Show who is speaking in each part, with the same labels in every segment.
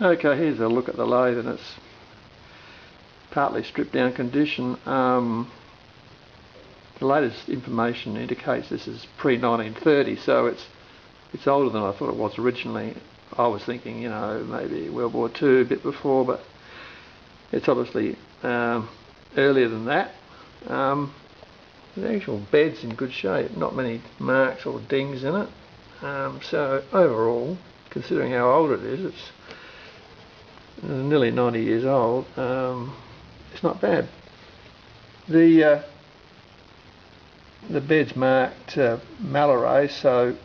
Speaker 1: Okay, here's a look at the lathe in its partly stripped down condition. The latest information indicates this is pre-1930, so it's older than I thought it was originally. I was thinking, you know, maybe World War II, a bit before, but it's obviously earlier than that. The actual bed's in good shape, not many marks or dings in it. So overall, considering how old it is, it's nearly 90 years old. It's not bad. The bed's marked Mallory, so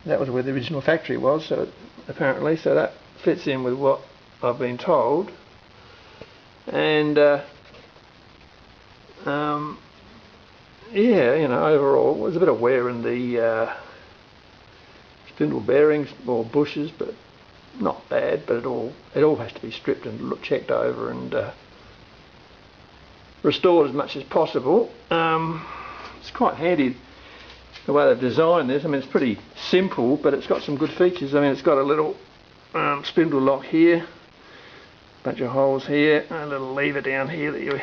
Speaker 1: that was where the original factory was. So apparently, so that fits in with what I've been told. And yeah, you know, overall, there's a bit of wear in the spindle bearings or bushes, but not bad. But it all has to be stripped and checked over and restored as much as possible. It's quite handy the way they've designed this. I mean, it's pretty simple, but it's got some good features. I mean, it's got a little spindle lock here, a bunch of holes here, and a little lever down here that you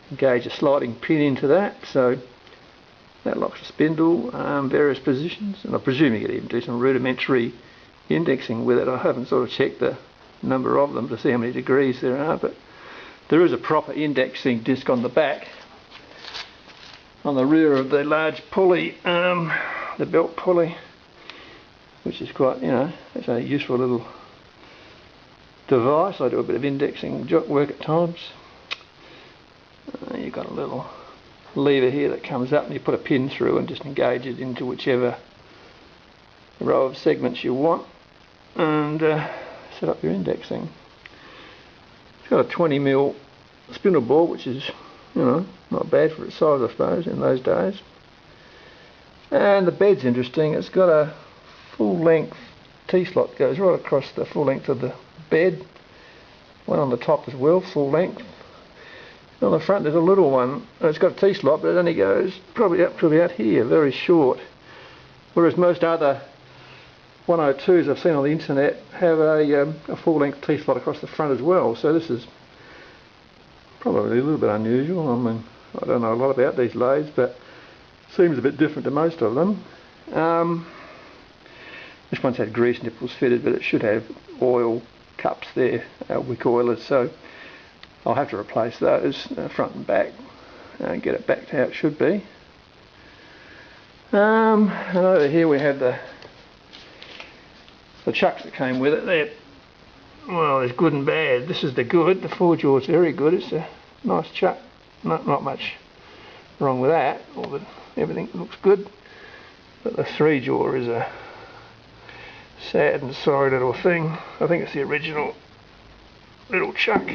Speaker 1: engage a sliding pin into that, so that locks the spindle, various positions, and I presume you could even do some rudimentary indexing with it. I haven't sort of checked the number of them to see how many degrees there are, but there is a proper indexing disc on the back, on the rear of the large pulley, the belt pulley, which is quite, you know, it's a useful little device. I do a bit of indexing work at times. You've got a little lever here that comes up and you put a pin through and just engage it into whichever row of segments you want and set up your indexing. It's got a 20mm spindle bore, which is, you know, not bad for its size, I suppose, in those days. And the bed's interesting. It's got a full length T-slot that goes right across the full length of the bed, one on the top as well, full length. On the front there's a little one, it's got a T-slot, but it only goes probably up to about here, very short. Whereas most other 102s I've seen on the internet have a full-length T-slot across the front as well. So this is probably a little bit unusual. I mean, I don't know a lot about these lathes, but it seems a bit different to most of them. This one's had grease nipples fitted, but it should have oil cups there, wick oilers, so I'll have to replace those front and back and get it back to how it should be. And over here we have the chucks that came with it. They're, well, there's good and bad. This is the good. The 4-jaw is very good. It's a nice chuck. Not much wrong with that. Everything looks good. But the 3-jaw is a sad and sorry little thing. I think it's the original little chuck.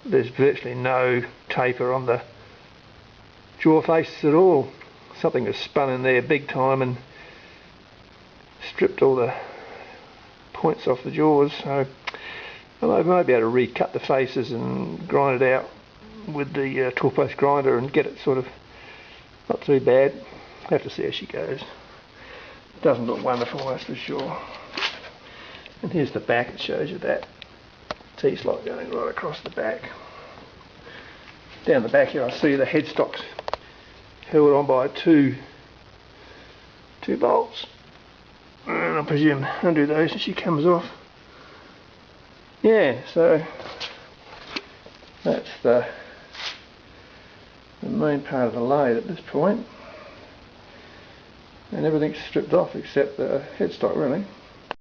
Speaker 1: There's virtually no taper on the jaw faces at all. Something has spun in there big time and stripped all the points off the jaws. So I might be able to recut the faces and grind it out with the tool post grinder and get it sort of not too bad. I'll have to see how she goes. It doesn't look wonderful, that's for sure. And here's the back. It shows you that T-slot going right across the back. Down the back here I see the headstock's held on by two bolts, and I presume undo those as she comes off. Yeah, so that's the main part of the lathe at this point, and everything's stripped off except the headstock really.